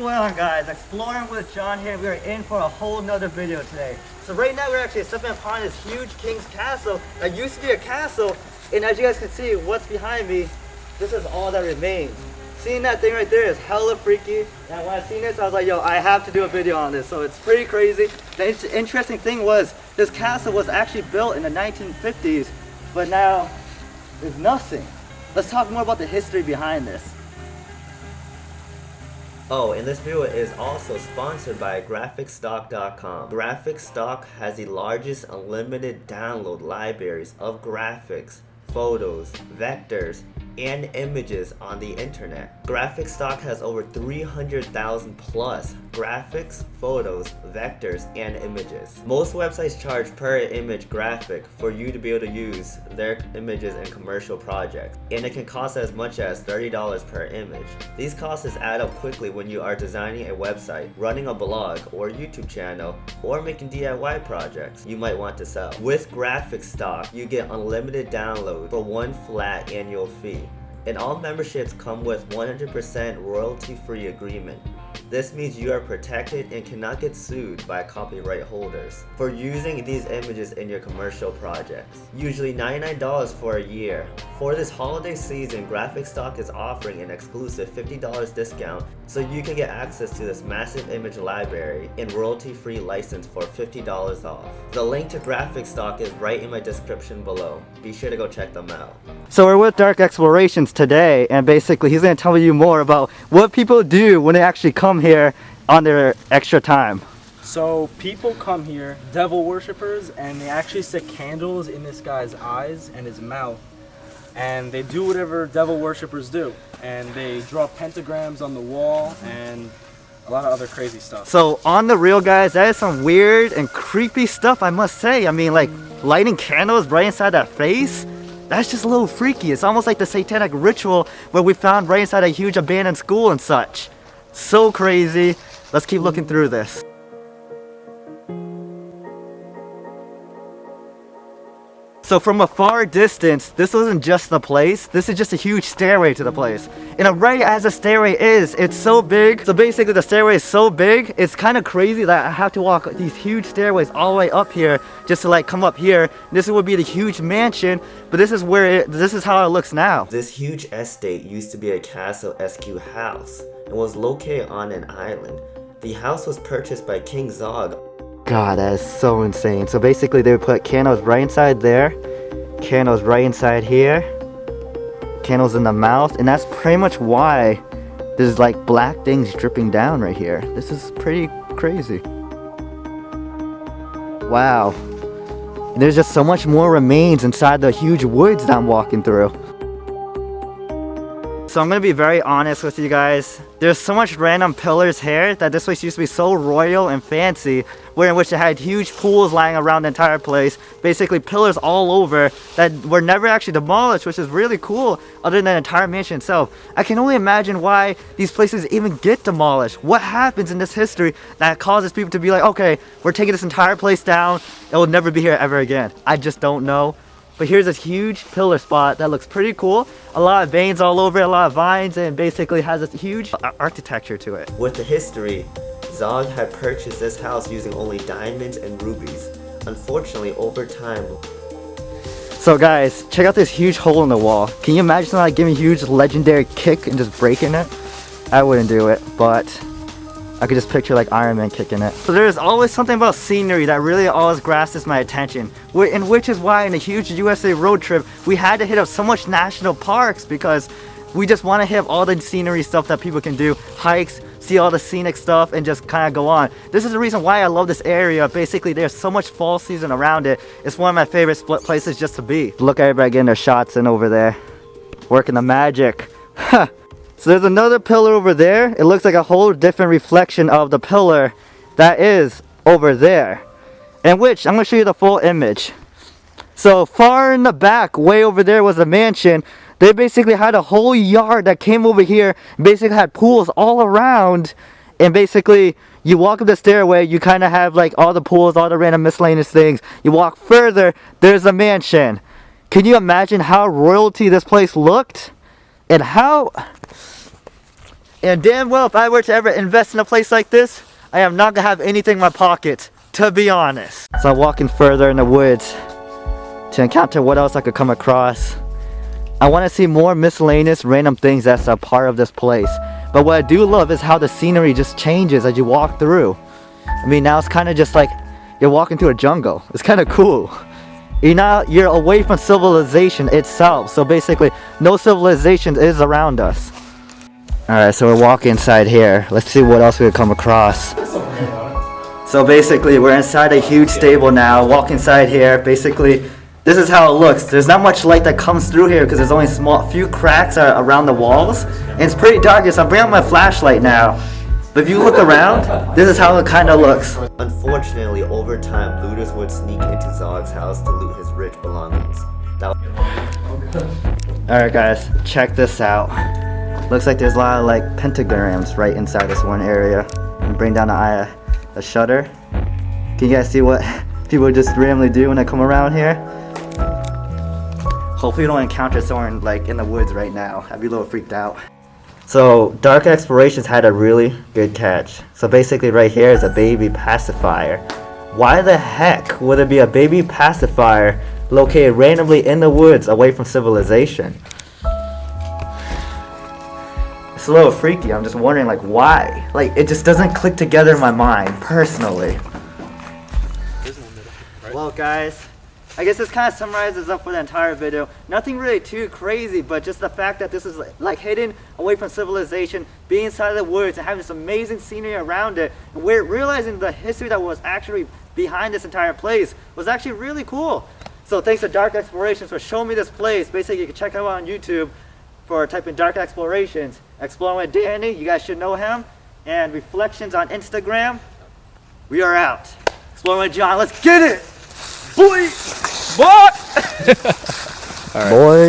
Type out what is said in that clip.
going on, guys? Exploring with John here. We are in for a whole nother video today. So right now we're actually stepping upon this huge king's castle that used to be a castle, and as you guys can see, what's behind me, this is all that remains. Seeing that thing right there is hella freaky, and when I seen this I was like, yo, I have to do a video on this. So it's pretty crazy. The interesting thing was this castle was actually built in the 1950s, but now there's nothing. Let's talk more about the history behind this. Oh, and this video is also sponsored by GraphicStock.com. GraphicStock has the largest unlimited download libraries of graphics, photos, vectors, and images on the internet. GraphicStock has over 300,000 plus graphics, photos, vectors, and images. Most websites charge per image graphic for you to be able to use their images in commercial projects, and it can cost as much as $30 per image. These costs add up quickly when you are designing a website, running a blog or YouTube channel, or making DIY projects you might want to sell. With GraphicStock, you get unlimited download for one flat annual fee. And all memberships come with 100% royalty-free agreement. This means you are protected and cannot get sued by copyright holders for using these images in your commercial projects. Usually $99 for a year. For this holiday season, GraphicStock is offering an exclusive $50 discount, so you can get access to this massive image library and royalty-free license for $50 off. The link to GraphicStock is right in my description below. Be sure to go check them out. So we're with Dark Explorations today, and basically he's going to tell you more about what people do when they actually come here on their extra time. So people come here, devil worshippers, and they actually stick candles in this guy's eyes and his mouth, and they do whatever devil worshippers do, and they draw pentagrams on the wall and a lot of other crazy stuff. So on the real, guys, that is some weird and creepy stuff, I must say. I mean, like lighting candles right inside that face, that's just a little freaky. It's almost like the satanic ritual where we found right inside a huge abandoned school and such. So crazy. Let's keep looking through this. So from a far distance, this wasn't just the place, this is just a huge stairway to the place. And right as the stairway is, it's so big. So basically the stairway is so big, it's kind of crazy that I have to walk these huge stairways all the way up here just to like come up here. This would be the huge mansion, but this is where this is how it looks now. This huge estate used to be a castle-esque house and was located on an island. The house was purchased by King Zog. God, that is so insane. So basically they would put candles right inside there, candles right inside here, candles in the mouth, and that's pretty much why there's like black things dripping down right here. This is pretty crazy. Wow. And there's just so much more remains inside the huge woods that I'm walking through. So I'm going to be very honest with you guys. There's so much random pillars here that this place used to be so royal and fancy, in which it had huge pools lying around the entire place. Basically pillars all over that were never actually demolished, which is really cool other than the entire mansion itself. I can only imagine why these places even get demolished. What happens in this history that causes people to be like, okay, we're taking this entire place down. It will never be here ever again. I just don't know. But here's this huge pillar spot that looks pretty cool. A lot of veins all over it, a lot of vines, and basically has this huge architecture to it. With the history, Zog had purchased this house using only diamonds and rubies. Unfortunately, over time... So guys, check out this huge hole in the wall. Can you imagine like giving a huge legendary kick and just breaking it? I wouldn't do it, but I could just picture like Iron Man kicking it. So there's always something about scenery that really always grasps my attention. And which is why in a huge USA road trip, we had to hit up so much national parks because we just want to hit all the scenery stuff that people can do. Hikes, see all the scenic stuff, and just kind of go on. This is the reason why I love this area. Basically, there's so much fall season around it. It's one of my favorite places just to be. Look at everybody getting their shots in over there. Working the magic. So there's another pillar over there. It looks like a whole different reflection of the pillar that is over there. In which, I'm going to show you the full image. So far in the back, way over there was the mansion. They basically had a whole yard that came over here. Basically had pools all around. And basically, you walk up the stairway, you kind of have like all the pools, all the random miscellaneous things. You walk further, there's a mansion. Can you imagine how royalty this place looked? And how And damn well, if I were to ever invest in a place like this, I am not gonna have anything in my pocket, to be honest. So I'm walking further in the woods to encounter what else I could come across. I want to see more miscellaneous random things that's a part of this place. But what I do love is how the scenery just changes as you walk through. I mean, now it's kind of just like you're walking through a jungle. It's kind of cool. You're away from civilization itself. So basically, no civilization is around us. Alright, so we're walking inside here. Let's see what else we could come across. So basically, we're inside a huge stable now. Walk inside here. Basically, this is how it looks. There's not much light that comes through here because there's only few cracks around the walls. And it's pretty dark here, so I'm bringing out my flashlight now. But if you look around, this is how it kind of looks. Unfortunately, over time, looters would sneak into Zog's house to loot his rich belongings. Alright guys, check this out. Looks like there's a lot of like pentagrams right inside this one area. And bring down the shutter. Can you guys see what people just randomly do when they come around here? Hopefully you don't encounter someone like in the woods right now. I'd be a little freaked out. So Dark Explorations had a really good catch. So basically right here is a baby pacifier. Why the heck would there be a baby pacifier located randomly in the woods away from civilization? It's a little freaky. I'm just wondering like why? Like it just doesn't click together in my mind personally. Well guys, I guess this kind of summarizes up for the entire video. Nothing really too crazy, but just the fact that this is like hidden away from civilization, being inside the woods and having this amazing scenery around it. We're realizing the history that was actually behind this entire place was actually really cool. So thanks to Dark Explorations for showing me this place. Basically, you can check it out on YouTube for typing Dark Explorations. Exploring with Danny, you guys should know him. And Reflections on Instagram. We are out. Exploring with John, let's get it! Boy! What? Boy!